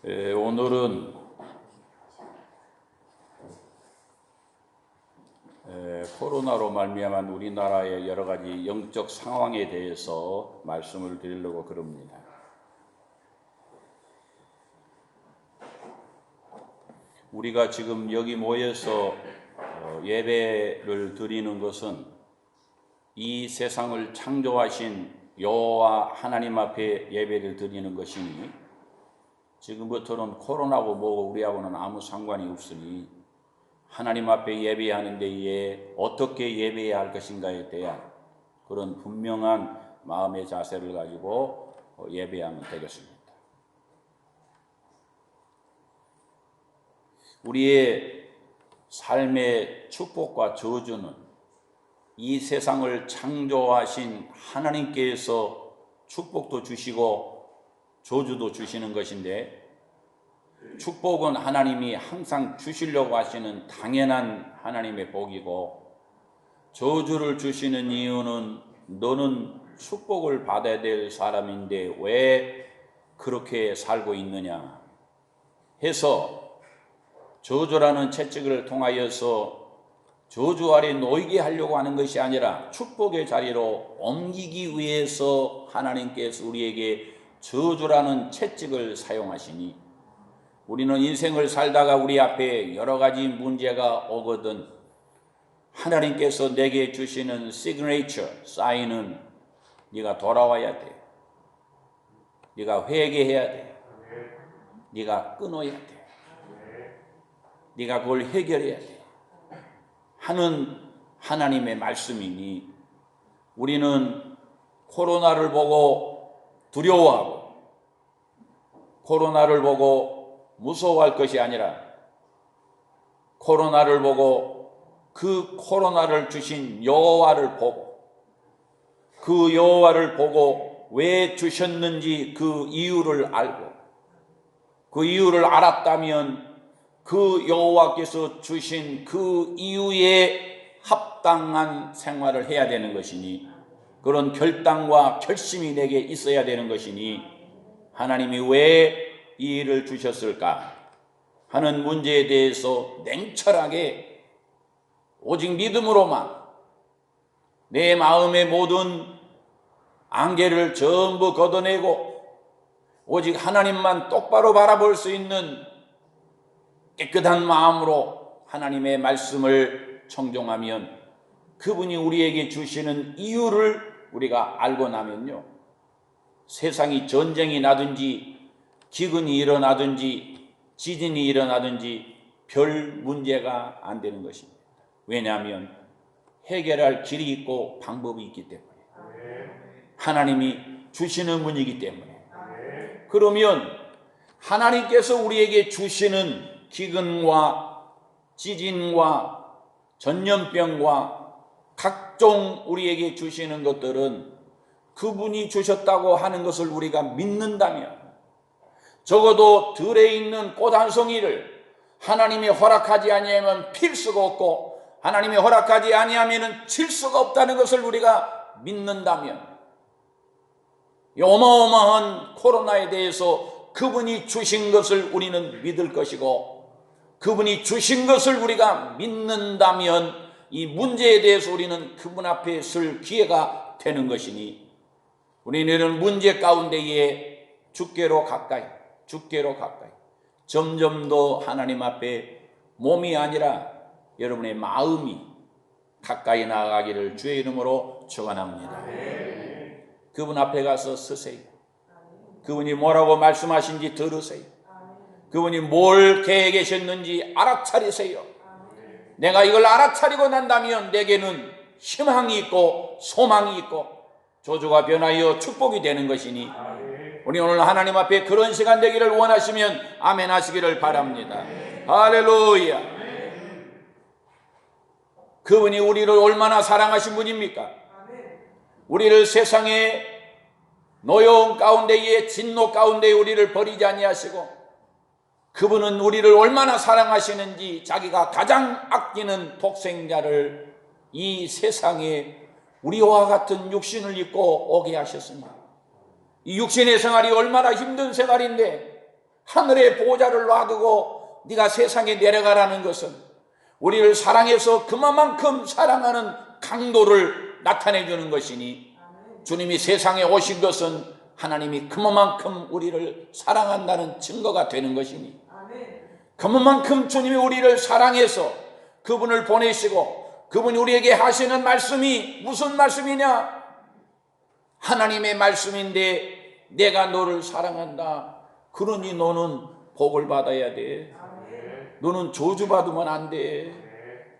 오늘은 코로나로 말미암은 우리나라의 여러 가지 영적 상황에 대해서 말씀을 드리려고 그럽니다. 우리가 지금 여기 모여서 예배를 드리는 것은 이 세상을 창조하신 여호와 하나님 앞에 예배를 드리는 것이니, 지금부터는 코로나고 뭐고 우리하고는 아무 상관이 없으니 하나님 앞에 예배하는 데에 어떻게 예배해야 할 것인가에 대한 그런 분명한 마음의 자세를 가지고 예배하면 되겠습니다. 우리의 삶의 축복과 저주는 이 세상을 창조하신 하나님께서 축복도 주시고 저주도 주시는 것인데, 축복은 하나님이 항상 주시려고 하시는 당연한 하나님의 복이고, 저주를 주시는 이유는 너는 축복을 받아야 될 사람인데 왜 그렇게 살고 있느냐 해서 저주라는 채찍을 통하여서 저주 아래 놓이게 하려고 하는 것이 아니라 축복의 자리로 옮기기 위해서 하나님께서 우리에게 저주라는 채찍을 사용하시니, 우리는 인생을 살다가 우리 앞에 여러 가지 문제가 오거든 하나님께서 내게 주시는 시그니처 사인은 네가 돌아와야 돼, 네가 회개해야 돼, 네가 끊어야 돼, 네가 그걸 해결해야 돼 하는 하나님의 말씀이니, 우리는 코로나를 보고 두려워하고 코로나를 보고 무서워할 것이 아니라, 코로나를 보고 그 코로나를 주신 여호와를 보고, 그 여호와를 보고 왜 주셨는지 그 이유를 알고, 그 이유를 알았다면 그 여호와께서 주신 그 이유에 합당한 생활을 해야 되는 것이니, 그런 결단과 결심이 내게 있어야 되는 것이니, 하나님이 왜 이 일을 주셨을까 하는 문제에 대해서 냉철하게 오직 믿음으로만 내 마음의 모든 안개를 전부 걷어내고 오직 하나님만 똑바로 바라볼 수 있는 깨끗한 마음으로 하나님의 말씀을 청종하면, 그분이 우리에게 주시는 이유를 우리가 알고 나면요, 세상이 전쟁이 나든지 기근이 일어나든지 지진이 일어나든지 별 문제가 안 되는 것입니다. 왜냐하면 해결할 길이 있고 방법이 있기 때문에, 하나님이 주시는 분이기 때문에. 그러면 하나님께서 우리에게 주시는 기근과 지진과 전염병과 각종 우리에게 주시는 것들은 그분이 주셨다고 하는 것을 우리가 믿는다면, 적어도 들에 있는 꽃 한 송이를 하나님이 허락하지 아니하면 필 수가 없고, 하나님이 허락하지 아니하면 칠 수가 없다는 것을 우리가 믿는다면, 이 어마어마한 코로나에 대해서 그분이 주신 것을 우리는 믿을 것이고, 그분이 주신 것을 우리가 믿는다면 이 문제에 대해서 우리는 그분 앞에 설 기회가 되는 것이니, 우리는 문제 가운데에 주께로 가까이 점점 더 하나님 앞에 몸이 아니라 여러분의 마음이 가까이 나아가기를 주의 이름으로 축원합니다. 그분 앞에 가서 서세요. 그분이 뭐라고 말씀하신지 들으세요. 그분이 뭘 계획하셨는지 알아차리세요. 내가 이걸 알아차리고 난다면 내게는 희망이 있고 소망이 있고 저주가 변하여 축복이 되는 것이니, 우리 오늘 하나님 앞에 그런 시간 되기를 원하시면 아멘 하시기를 바랍니다. 할렐루야. 그분이 우리를 얼마나 사랑하신 분입니까? 우리를 세상의 노여움 가운데에 진노 가운데에 우리를 버리지 아니하시고, 그분은 우리를 얼마나 사랑하시는지 자기가 가장 아끼는 독생자를 이 세상에 우리와 같은 육신을 입고 오게 하셨습니다. 이 육신의 생활이 얼마나 힘든 생활인데 하늘의 보좌를 놔두고 네가 세상에 내려가라는 것은 우리를 사랑해서 그만큼 사랑하는 강도를 나타내 주는 것이니, 주님이 세상에 오신 것은 하나님이 그만큼 우리를 사랑한다는 증거가 되는 것이니, 그만큼 주님이 우리를 사랑해서 그분을 보내시고 그분이 우리에게 하시는 말씀이 무슨 말씀이냐? 하나님의 말씀인데 내가 너를 사랑한다. 그러니 너는 복을 받아야 돼. 너는 저주받으면 안 돼.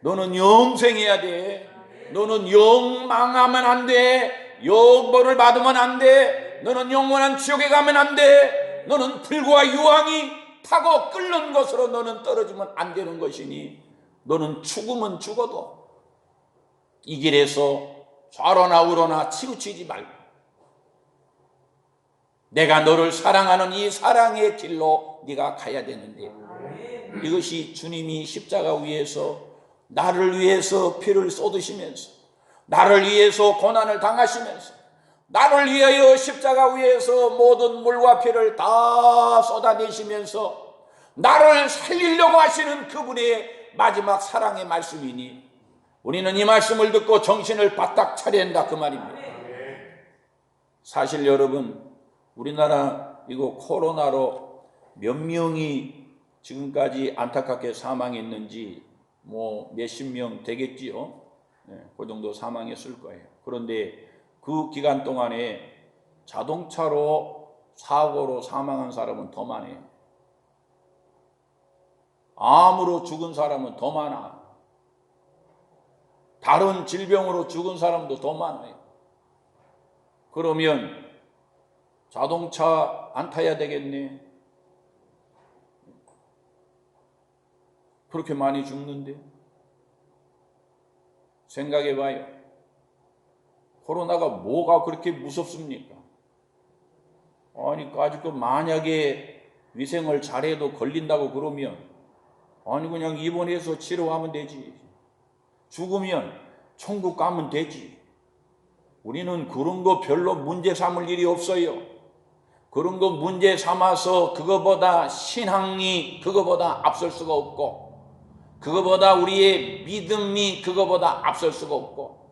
너는 영생해야 돼. 너는 영망하면 안 돼. 영벌을 받으면 안 돼. 너는 영원한 지옥에 가면 안 돼. 너는 불과 유황이 타고 끓는 것으로 너는 떨어지면 안 되는 것이니, 너는 죽으면 죽어도 이 길에서 좌로나 우로나 치우치지 말고 내가 너를 사랑하는 이 사랑의 길로 네가 가야 되는데, 이것이 주님이 십자가 위에서 나를 위해서 피를 쏟으시면서, 나를 위해서 고난을 당하시면서, 나를 위하여 십자가 위에서 모든 물과 피를 다 쏟아내시면서 나를 살리려고 하시는 그분의 마지막 사랑의 말씀이니, 우리는 이 말씀을 듣고 정신을 바짝 차려야 한다, 그 말입니다. 사실 여러분, 우리나라 이거 코로나로 몇 명이 지금까지 안타깝게 사망했는지 뭐 몇십 명 되겠지요. 그 정도 사망했을 거예요. 그런데 그 기간 동안에 자동차로 사고로 사망한 사람은 더 많아요. 암으로 죽은 사람은 더 많아. 다른 질병으로 죽은 사람도 더 많아요. 그러면 자동차 안 타야 되겠네. 그렇게 많이 죽는데 생각해 봐요. 코로나가 뭐가 그렇게 무섭습니까? 아니, 아직도 만약에 위생을 잘해도 걸린다고 그러면 아니 그냥 입원해서 치료하면 되지. 죽으면 천국 가면 되지. 우리는 그런 거 별로 문제 삼을 일이 없어요. 그런 거 문제 삼아서 그거보다 신앙이 그거보다 앞설 수가 없고, 그거보다 우리의 믿음이 그거보다 앞설 수가 없고,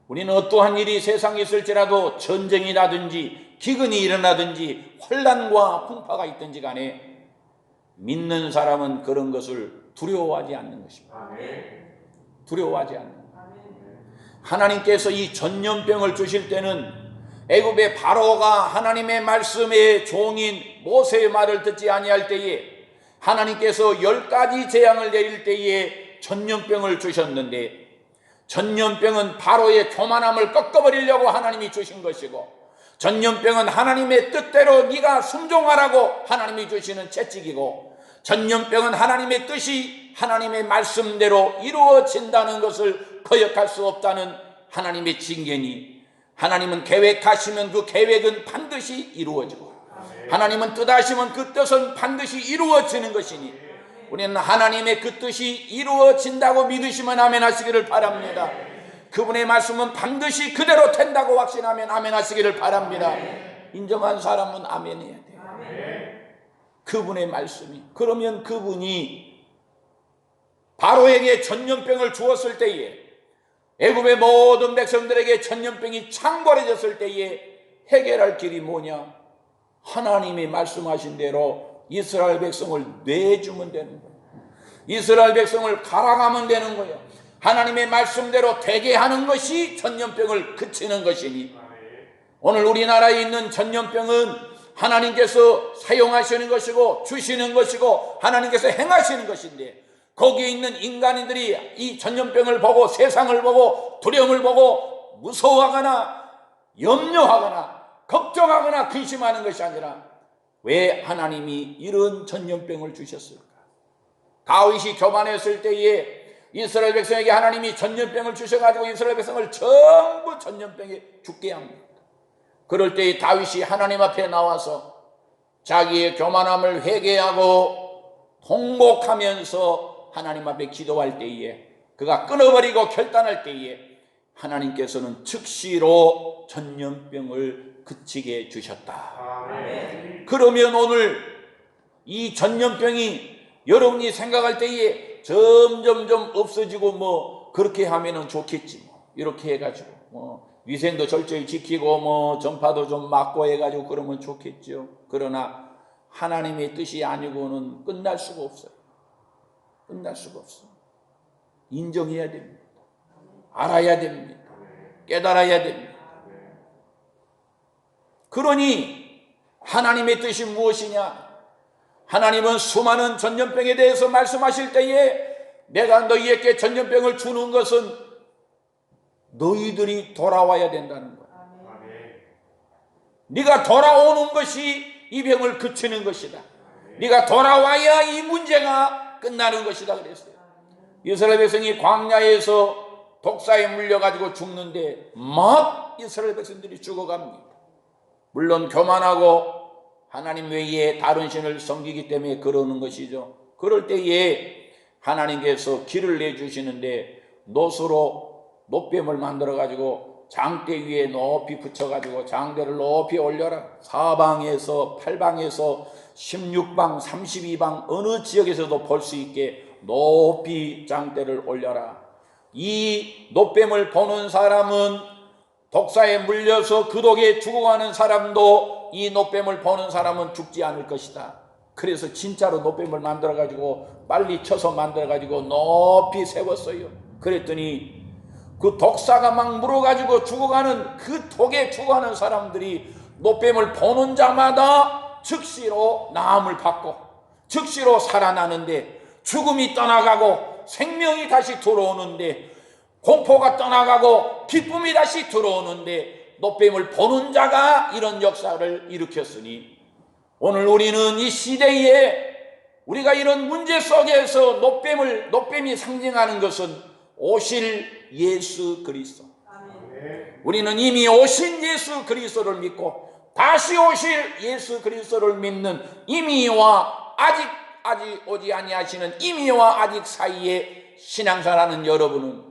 우리는 어떠한 일이 세상에 있을지라도 전쟁이라든지 기근이 일어나든지 혼란과 풍파가 있든지 간에 믿는 사람은 그런 것을 두려워하지 않는 것입니다. 두려워하지 않는 것입니다. 하나님께서 이 전염병을 주실 때는 애굽의 바로가 하나님의 말씀의 종인 모세의 말을 듣지 아니할 때에 하나님께서 10가지 재앙을 내릴 때에 전염병을 주셨는데, 전염병은 바로의 교만함을 꺾어버리려고 하나님이 주신 것이고, 전염병은 하나님의 뜻대로 네가 순종하라고 하나님이 주시는 채찍이고, 전염병은 하나님의 뜻이 하나님의 말씀대로 이루어진다는 것을 거역할 수 없다는 하나님의 징계니, 하나님은 계획하시면 그 계획은 반드시 이루어지고, 하나님은 뜻하시면 그 뜻은 반드시 이루어지는 것이니, 우리는 하나님의 그 뜻이 이루어진다고 믿으시면 아멘 하시기를 바랍니다. 그분의 말씀은 반드시 그대로 된다고 확신하면 아멘 하시기를 바랍니다. 인정한 사람은 아멘 해야 돼요. 그분의 말씀이. 그러면 그분이 바로에게 전염병을 주었을 때에, 애굽의 모든 백성들에게 전염병이 창궐해졌을 때에 해결할 길이 뭐냐? 하나님이 말씀하신 대로 이스라엘 백성을 내주면 되는 거예요. 이스라엘 백성을 갈아가면 되는 거예요. 하나님의 말씀대로 되게 하는 것이 전염병을 그치는 것이니, 오늘 우리나라에 있는 전염병은 하나님께서 사용하시는 것이고 주시는 것이고 하나님께서 행하시는 것인데, 거기에 있는 인간인들이 이 전염병을 보고 세상을 보고 두려움을 보고 무서워하거나 염려하거나 걱정하거나 근심하는 것이 아니라, 왜 하나님이 이런 전염병을 주셨을까? 다윗이 교만했을 때에 이스라엘 백성에게 하나님이 전염병을 주셔가지고 이스라엘 백성을 전부 전염병에 죽게 합니다. 그럴 때에 다윗이 하나님 앞에 나와서 자기의 교만함을 회개하고 통곡하면서 하나님 앞에 기도할 때에, 그가 끊어버리고 결단할 때에 하나님께서는 즉시로 전염병을 그치게 해주셨다. 그러면 오늘 이 전염병이 여러분이 생각할 때에 점점점 없어지고 뭐 그렇게 하면은 좋겠지. 뭐 이렇게 해가지고 뭐 위생도 철저히 지키고 뭐 전파도 좀 막고 해가지고 그러면 좋겠죠. 그러나 하나님의 뜻이 아니고는 끝날 수가 없어요. 끝날 수가 없어요. 인정해야 됩니다. 알아야 됩니다. 깨달아야 됩니다. 그러니 하나님의 뜻이 무엇이냐? 하나님은 수많은 전염병에 대해서 말씀하실 때에 내가 너희에게 전염병을 주는 것은 너희들이 돌아와야 된다는 거야. 네가 돌아오는 것이 이 병을 그치는 것이다. 네가 돌아와야 이 문제가 끝나는 것이다 그랬어요. 이스라엘 백성이 광야에서 독사에 물려가지고 죽는데 막 이스라엘 백성들이 죽어갑니다. 물론 교만하고 하나님 외에 다른 신을 섬기기 때문에 그러는 것이죠. 그럴 때에 하나님께서 길을 내주시는데 노뱀을 만들어가지고 장대 위에 높이 붙여가지고 장대를 높이 올려라. 사방에서 8방에서 16방 32방 어느 지역에서도 볼 수 있게 높이 장대를 올려라. 이 노뱀을 보는 사람은 독사에 물려서 그 독에 죽어가는 사람도 이 노뱀을 보는 사람은 죽지 않을 것이다. 그래서 진짜로 노뱀을 만들어가지고 빨리 쳐서 만들어가지고 높이 세웠어요. 그랬더니 그 독사가 막 물어가지고 죽어가는 그 독에 죽어가는 사람들이 노뱀을 보는 자마다 즉시로 나음을 받고 즉시로 살아나는데 죽음이 떠나가고 생명이 다시 들어오는데 공포가 떠나가고 기쁨이 다시 들어오는데 노뱀을 보는 자가 이런 역사를 일으켰으니 오늘 우리는 이 시대에 우리가 이런 문제 속에서 노뱀이 상징하는 것은 오실 예수 그리스도. 우리는 이미 오신 예수 그리스도를 믿고 다시 오실 예수 그리스도를 믿는 이미와 아직 오지 아니하시는 이미와 아직 사이에 신앙생활하는 여러분은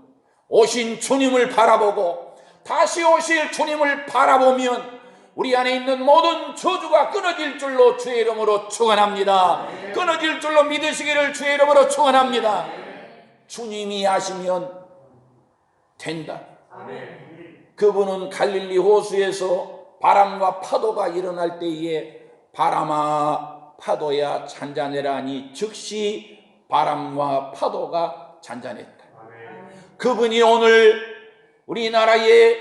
오신 주님을 바라보고 다시 오실 주님을 바라보면 우리 안에 있는 모든 저주가 끊어질 줄로 주의 이름으로 축원합니다. 끊어질 줄로 믿으시기를 주의 이름으로 축원합니다. 주님이 하시면 된다. 그분은 갈릴리 호수에서 바람과 파도가 일어날 때에 바람아 파도야 잔잔해라 하니 즉시 바람과 파도가 잔잔했다. 그분이 오늘 우리나라의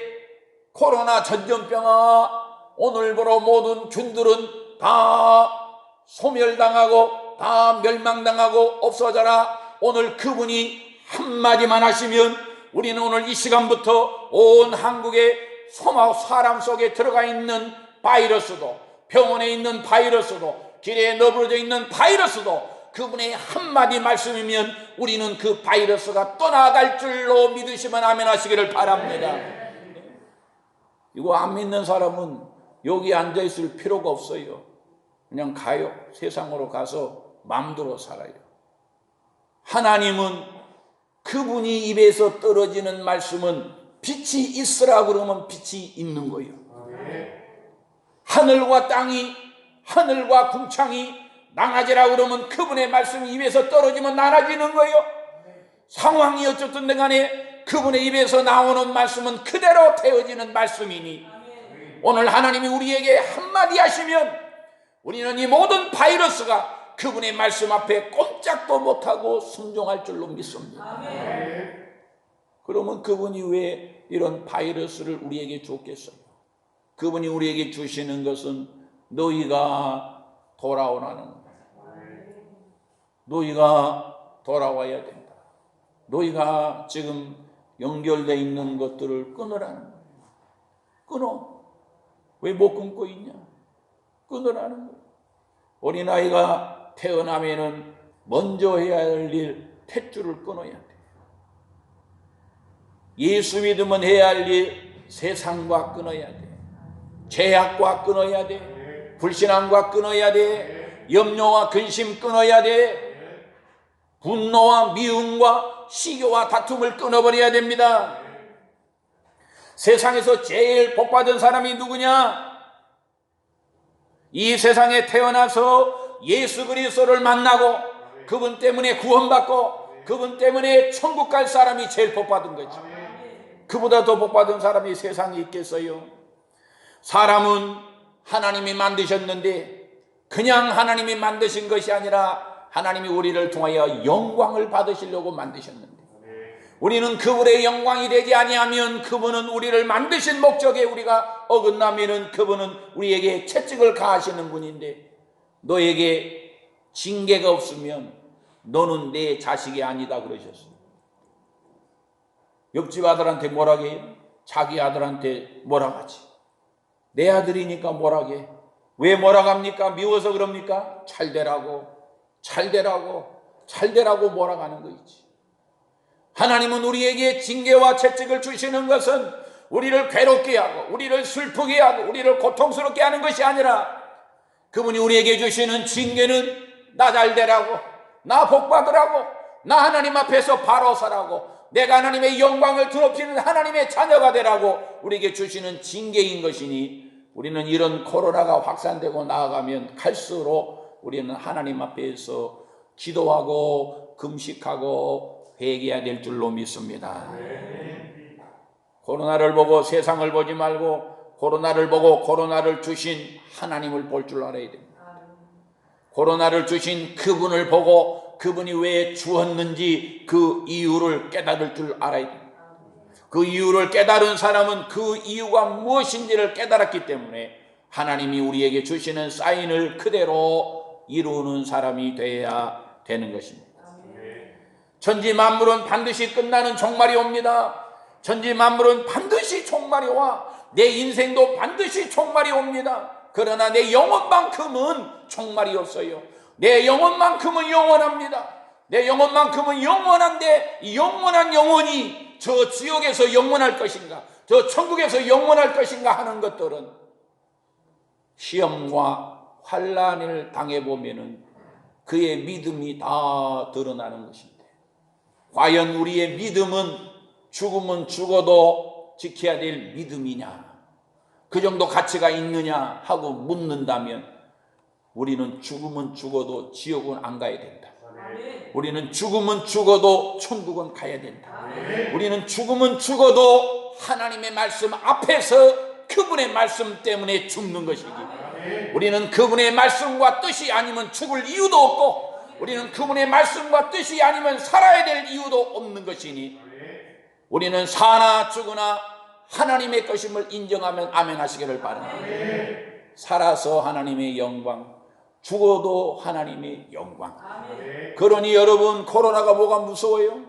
코로나 전염병아 오늘부로 모든 균들은 다 소멸당하고 다 멸망당하고 없어져라. 오늘 그분이 한마디만 하시면 우리는 오늘 이 시간부터 온 한국의 사람 속에 들어가 있는 바이러스도 병원에 있는 바이러스도 길에 너부러져 있는 바이러스도 그분의 한마디 말씀이면 우리는 그 바이러스가 떠나갈 줄로 믿으시면 아멘 하시기를 바랍니다. 이거 안 믿는 사람은 여기 앉아있을 필요가 없어요. 그냥 가요. 세상으로 가서 마음대로 살아요. 하나님은 그분이 입에서 떨어지는 말씀은 빛이 있으라 그러면 빛이 있는 거예요. 하늘과 땅이 하늘과 궁창이 나눠지라 그러면 그분의 말씀이 입에서 떨어지면 나눠지는 거예요. 상황이 어쨌든 간에 그분의 입에서 나오는 말씀은 그대로 되어지는 말씀이니 오늘 하나님이 우리에게 한마디 하시면 우리는 이 모든 바이러스가 그분의 말씀 앞에 꼼짝도 못하고 순종할 줄로 믿습니다. 그러면 그분이 왜 이런 바이러스를 우리에게 줬겠어요? 그분이 우리에게 주시는 것은 너희가 돌아오라는 거예요. 너희가 돌아와야 된다. 너희가 지금 연결되어 있는 것들을 끊으라는 거예요. 끊어. 왜 못 끊고 있냐? 끊으라는 거예요. 어린아이가 태어나면은 먼저 해야 할 일, 탯줄을 끊어야 돼. 예수 믿으면 해야 할 일, 세상과 끊어야 돼. 죄악과 끊어야 돼. 불신앙과 끊어야 돼. 염려와 근심 끊어야 돼. 분노와 미움과 시교와 다툼을 끊어버려야 됩니다. 세상에서 제일 복받은 사람이 누구냐? 이 세상에 태어나서 예수 그리스도를 만나고 그분 때문에 구원받고 그분 때문에 천국 갈 사람이 제일 복받은 거죠. 그보다 더 복받은 사람이 세상에 있겠어요? 사람은 하나님이 만드셨는데 그냥 하나님이 만드신 것이 아니라 하나님이 우리를 통하여 영광을 받으시려고 만드셨는데 우리는 그분의 영광이 되지 아니하면 그분은 우리를 만드신 목적에 우리가 어긋나면은 그분은 우리에게 채찍을 가하시는 분인데 너에게 징계가 없으면 너는 내 자식이 아니다 그러셨어요. 옆집 아들한테 뭐라 해요? 자기 아들한테 뭐라 하지? 내 아들이니까 뭐라 해? 왜 뭐라 합니까? 미워서 그럽니까? 잘되라고 뭐라 하는 거 있지. 하나님은 우리에게 징계와 채찍을 주시는 것은 우리를 괴롭게 하고 우리를 슬프게 하고 우리를 고통스럽게 하는 것이 아니라 그분이 우리에게 주시는 징계는 나 잘되라고, 나 복받으라고, 나 하나님 앞에서 바로 서라고, 내가 하나님의 영광을 드높이는 하나님의 자녀가 되라고 우리에게 주시는 징계인 것이니 우리는 이런 코로나가 확산되고 나아가면 갈수록 우리는 하나님 앞에서 기도하고 금식하고 회개해야 될 줄로 믿습니다. 코로나를 보고 세상을 보지 말고 코로나를 보고 코로나를 주신 하나님을 볼 줄 알아야 됩니다. 코로나를 주신 그분을 보고 그분이 왜 주었는지 그 이유를 깨달을 줄 알아야 됩니다. 그 이유를 깨달은 사람은 그 이유가 무엇인지를 깨달았기 때문에 하나님이 우리에게 주시는 사인을 그대로 이루는 사람이 되어야 되는 것입니다. 천지 만물은 반드시 끝나는 종말이 옵니다. 천지 만물은 반드시 종말이 와. 내 인생도 반드시 종말이 옵니다. 그러나 내 영혼만큼은 종말이 없어요. 내 영혼만큼은 영원합니다. 내 영혼만큼은 영원한데 이 영원한 영혼이 저 지옥에서 영원할 것인가 저 천국에서 영원할 것인가 하는 것들은 시험과 환난을 당해보면 그의 믿음이 다 드러나는 것입니다. 과연 우리의 믿음은 죽으면 죽어도 지켜야 될 믿음이냐, 그 정도 가치가 있느냐 하고 묻는다면 우리는 죽으면 죽어도 지옥은 안 가야 된다. 우리는 죽으면 죽어도 천국은 가야 된다. 우리는 죽으면 죽어도 하나님의 말씀 앞에서 그분의 말씀 때문에 죽는 것이기, 우리는 그분의 말씀과 뜻이 아니면 죽을 이유도 없고 우리는 그분의 말씀과 뜻이 아니면 살아야 될 이유도 없는 것이니 우리는 사나 죽으나 하나님의 것임을 인정하면 아멘 하시기를 바랍니다. 살아서 하나님의 영광, 죽어도 하나님의 영광. 그러니 여러분, 코로나가 뭐가 무서워요?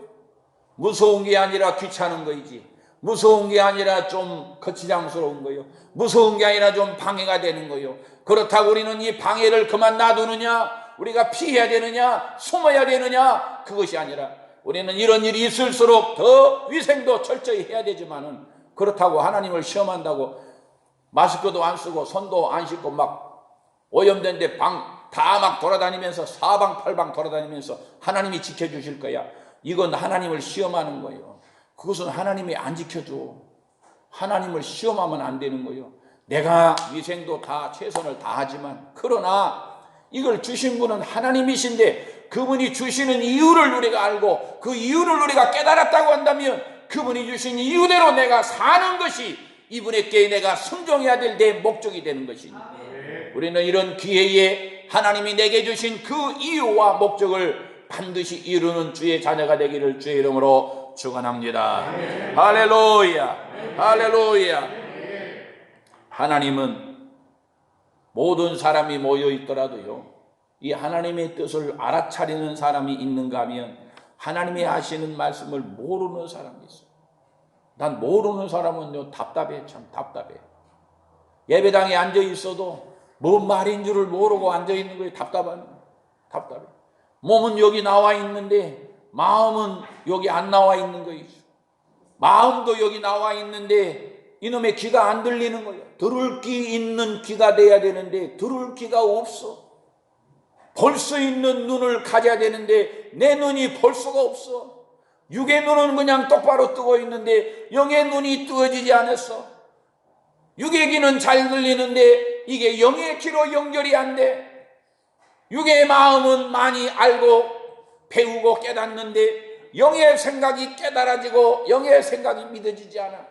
무서운 게 아니라 귀찮은 거이지, 무서운 게 아니라 좀 거치장스러운 거요, 무서운 게 아니라 좀 방해가 되는 거요. 그렇다고 우리는 이 방해를 그만 놔두느냐, 우리가 피해야 되느냐, 숨어야 되느냐, 그것이 아니라 우리는 이런 일이 있을수록 더 위생도 철저히 해야 되지만은 그렇다고 하나님을 시험한다고 마스크도 안 쓰고 손도 안 씻고 막 오염된데 방 다 막 돌아다니면서 사방팔방 돌아다니면서 하나님이 지켜주실 거야, 이건 하나님을 시험하는 거예요. 그것은 하나님이 안 지켜줘. 하나님을 시험하면 안 되는 거예요. 내가 위생도 다 최선을 다하지만 그러나 이걸 주신 분은 하나님이신데 그분이 주시는 이유를 우리가 알고 그 이유를 우리가 깨달았다고 한다면 그분이 주신 이유대로 내가 사는 것이 이분에게 내가 순종해야 될 내 목적이 되는 것이니 우리는 이런 기회에 하나님이 내게 주신 그 이유와 목적을 반드시 이루는 주의 자녀가 되기를 주의 이름으로 축원합니다. 할렐루야, 할렐루야. 하나님은 모든 사람이 모여 있더라도요, 이 하나님의 뜻을 알아차리는 사람이 있는가 하면 하나님이 하시는 말씀을 모르는 사람이 있어요. 난 모르는 사람은요 답답해, 참 답답해. 예배당에 앉아 있어도 뭔 말인 줄을 모르고 앉아 있는 거예요. 답답해. 몸은 여기 나와 있는데 마음은 여기 안 나와 있는 거예요. 마음도 여기 나와 있는데 이놈의 귀가 안 들리는 거예요. 들을 귀 있는 귀가 돼야 되는데 들을 귀가 없어. 볼 수 있는 눈을 가져야 되는데 내 눈이 볼 수가 없어. 육의 눈은 그냥 똑바로 뜨고 있는데 영의 눈이 뜨어지지 않았어. 육의 귀는 잘 들리는데 이게 영의 귀로 연결이 안 돼. 육의 마음은 많이 알고 배우고 깨닫는데 영의 생각이 깨달아지고 영의 생각이 믿어지지 않아.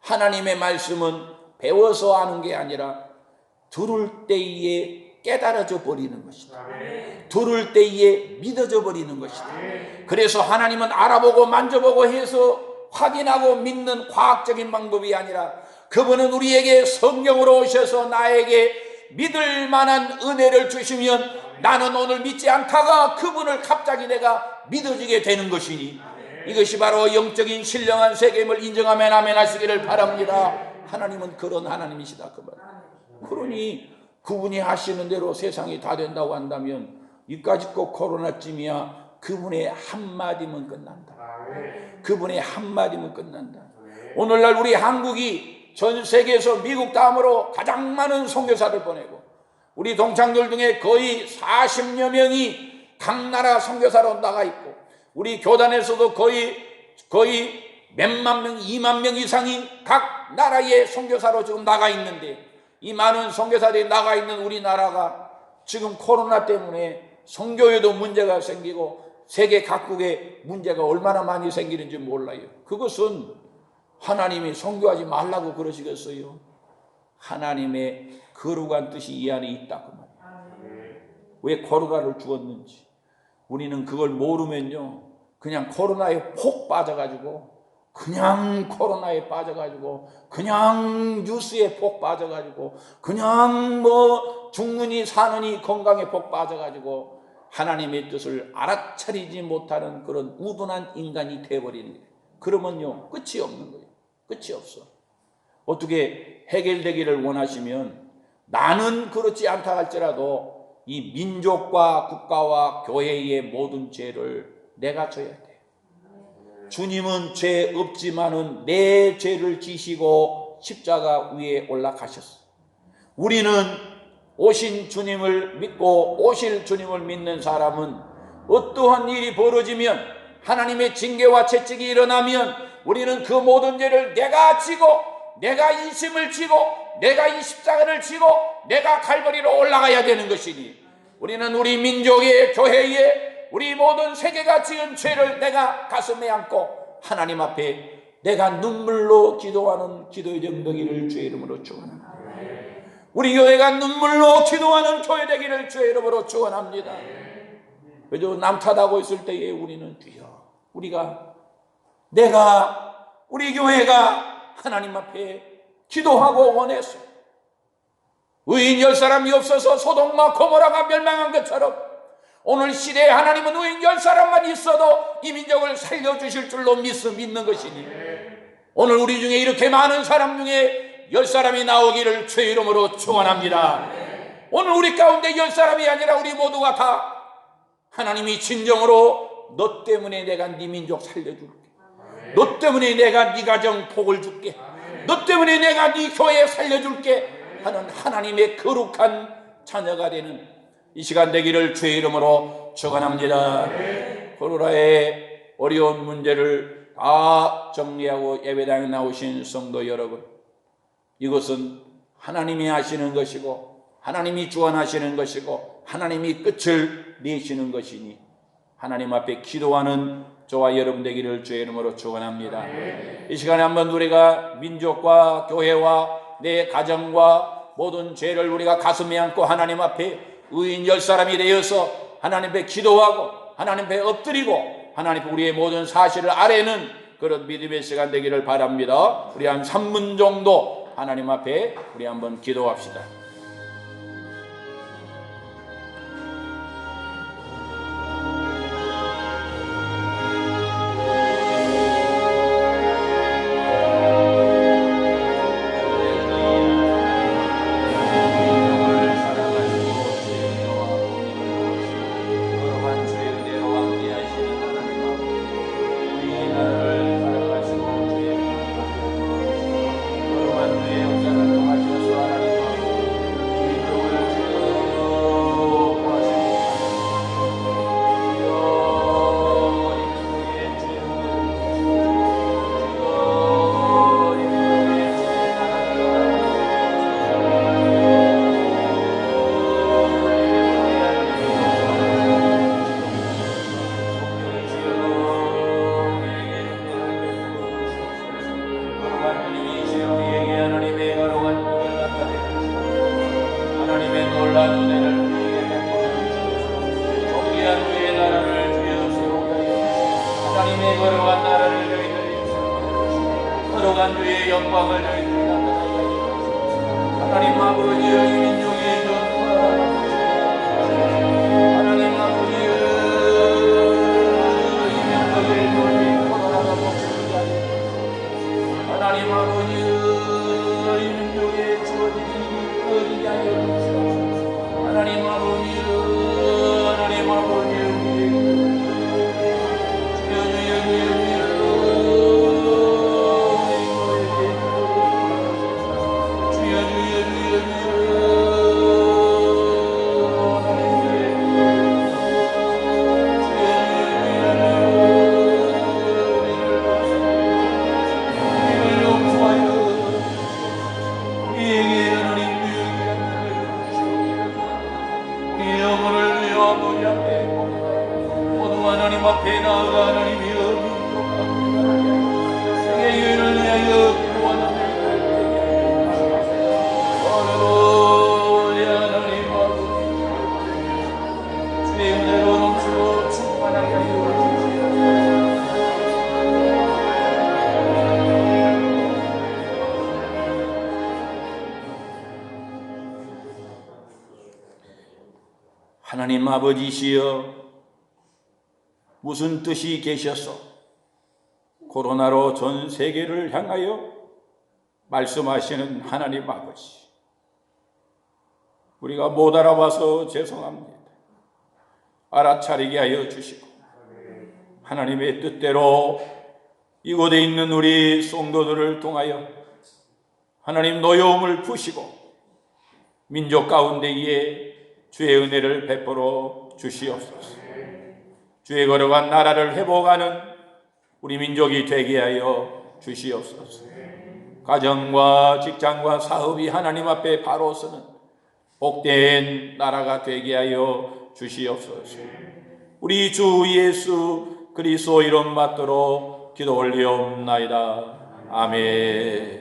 하나님의 말씀은 배워서 아는 게 아니라 들을 때에 깨달아져 버리는 것이다. 들을 때에 믿어져 버리는 것이다. 그래서 하나님은 알아보고 만져보고 해서 확인하고 믿는 과학적인 방법이 아니라 그분은 우리에게 성령으로 오셔서 나에게 믿을 만한 은혜를 주시면 나는 오늘 믿지 않다가 그분을 갑자기 내가 믿어지게 되는 것이니 이것이 바로 영적인 신령한 세계임을 인정하면 아멘 하시기를 바랍니다. 하나님은 그런 하나님이시다 그 말. 그러니 그분이 하시는 대로 세상이 다 된다고 한다면 이까짓 거 코로나쯤이야 그분의 한마디면 끝난다. 그분의 한마디면 끝난다. 오늘날 우리 한국이 전 세계에서 미국 다음으로 가장 많은 선교사를 보내고 우리 동창들 중에 거의 40여 명이 각 나라 선교사로 나가 있고 우리 교단에서도 거의 몇만 명, 2만 명 이상이 각 나라의 선교사로 지금 나가 있는데 이 많은 선교사들이 나가 있는 우리나라가 지금 코로나 때문에 선교에도 문제가 생기고 세계 각국에 문제가 얼마나 많이 생기는지 몰라요. 그것은 하나님이 선교하지 말라고 그러시겠어요? 하나님의 거룩한 뜻이 이 안에 있다 그 말이에요. 왜 코로나를 주었는지 우리는 그걸 모르면요 그냥 코로나에 폭 빠져가지고 그냥 코로나에 빠져가지고 그냥 뉴스에 폭 빠져가지고 그냥 뭐 죽느니 사느니 건강에 폭 빠져가지고 하나님의 뜻을 알아차리지 못하는 그런 우둔한 인간이 되어버리는 거예요. 그러면요 끝이 없는 거예요. 끝이 없어. 어떻게 해결되기를 원하시면 나는 그렇지 않다 할지라도 이 민족과 국가와 교회의 모든 죄를 내가 져야 돼. 주님은 죄 없지만은 내 죄를 지시고 십자가 위에 올라가셨어. 우리는 오신 주님을 믿고 오실 주님을 믿는 사람은 어떠한 일이 벌어지면 하나님의 징계와 채찍이 일어나면 우리는 그 모든 죄를 내가 지고 내가 인심을 지고 내가 이 십자가를 지고 내가 갈보리로 올라가야 되는 것이니 우리는 우리 민족의 교회에 우리 모든 세계가 지은 죄를 내가 가슴에 안고 하나님 앞에 내가 눈물로 기도하는 기도의 정덕이를 주의 이름으로 축원합니다. 우리 교회가 눈물로 기도하는 교회 되기를 주의 이름으로 축원합니다. 그래도 남탓하고 있을 때에 우리는 주여 우리 교회가 하나님 앞에 기도하고 원했어. 의인 10사람이 없어서 소돔과 고모라가 멸망한 것처럼 오늘 시대에 하나님은 의인 10사람만 있어도 이 민족을 살려주실 줄로 믿는 것이니 오늘 우리 중에 이렇게 많은 사람 중에 10사람이 나오기를 주의 이름으로 축원합니다. 오늘 우리 가운데 10사람이 아니라 우리 모두가 다 하나님이 진정으로 너 때문에 내가 네 민족 살려줄게. 너 때문에 내가 네 가정 복을 줄게. 너 때문에 내가 네 교회 살려줄게 하는 하나님의 거룩한 자녀가 되는 이 시간 되기를 주의 이름으로 축원합니다. 코로나의 어려운 문제를 다 정리하고 예배당에 나오신 성도 여러분, 이것은 하나님이 하시는 것이고 하나님이 주관하시는 것이고 하나님이 끝을 내시는 것이니 하나님 앞에 기도하는 저와 여러분 되기를 주의 이름으로 축원합니다. 이 시간에 한번 우리가 민족과 교회와 내 가정과 모든 죄를 우리가 가슴에 안고 하나님 앞에 의인 10사람이 되어서 하나님 앞에 기도하고 하나님 앞에 엎드리고 하나님 앞에 우리의 모든 사실을 아뢰는 그런 믿음의 시간 되기를 바랍니다. 우리 한 3분 정도 하나님 앞에 우리 한번 기도합시다. 거룩한 나라를 너희들이 거룩한 주의 영광을 너희들이 나타나게 하시옵소서. 하나님 아버지여, 이 민족의 전부와 하나님 아버지여, 이 민족의 전이 코로나가 멈추게 하시옵소서. 하나님 아버지여, 이 민족의 주어진 일이 꺼지게 하여 주시옵소서. 하나님 아버지여, 하나님 아버지여, 하나님 앞에 나아가 하나님의 세계 유인을 위하여 기도하는 할렐루야. 하나님 아버지, 주의 은혜로 넘치고 충만하게 하여 하나님 아버지시여, 무슨 뜻이 계셔서 코로나로 전 세계를 향하여 말씀하시는 하나님 아버지, 우리가 못 알아봐서 죄송합니다. 알아차리게 하여 주시고 하나님의 뜻대로 이곳에 있는 우리 성도들을 통하여 하나님 노여움을 푸시고 민족 가운데에 주의 은혜를 베풀어 주시옵소서. 주의 거룩한 나라를 회복하는 우리 민족이 되게 하여 주시옵소서. 가정과 직장과 사업이 하나님 앞에 바로 서는 복된 나라가 되게 하여 주시옵소서. 우리 주 예수 그리스도 이름 받도록 기도 올리옵나이다. 아멘.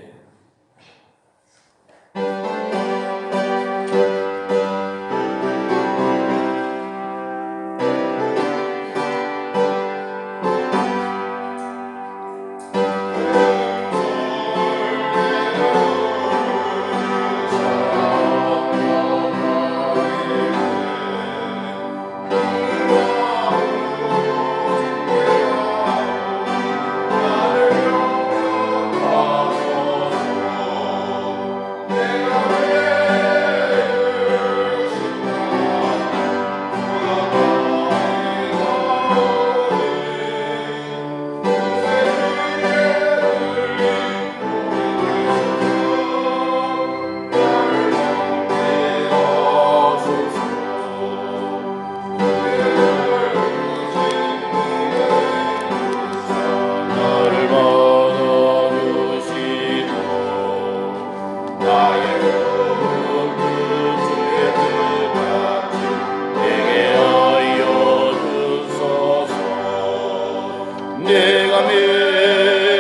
내가 매일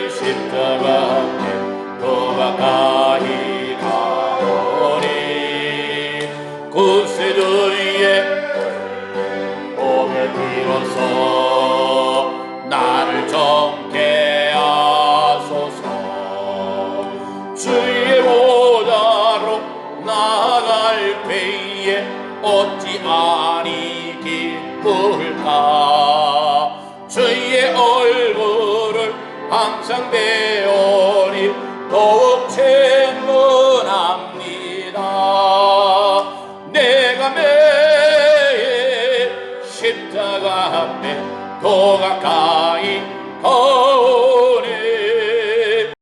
십자가 앞에 더 가까이 가오니 구세주의 몸을 빌어서 나를 정케 하소서. 주의 보좌로 나아갈 때에 어찌 아니 기쁠까. 주의 얼굴을 항상 배우니 더욱 충분합니다. 내가 매일 십자가 앞에 더 가까이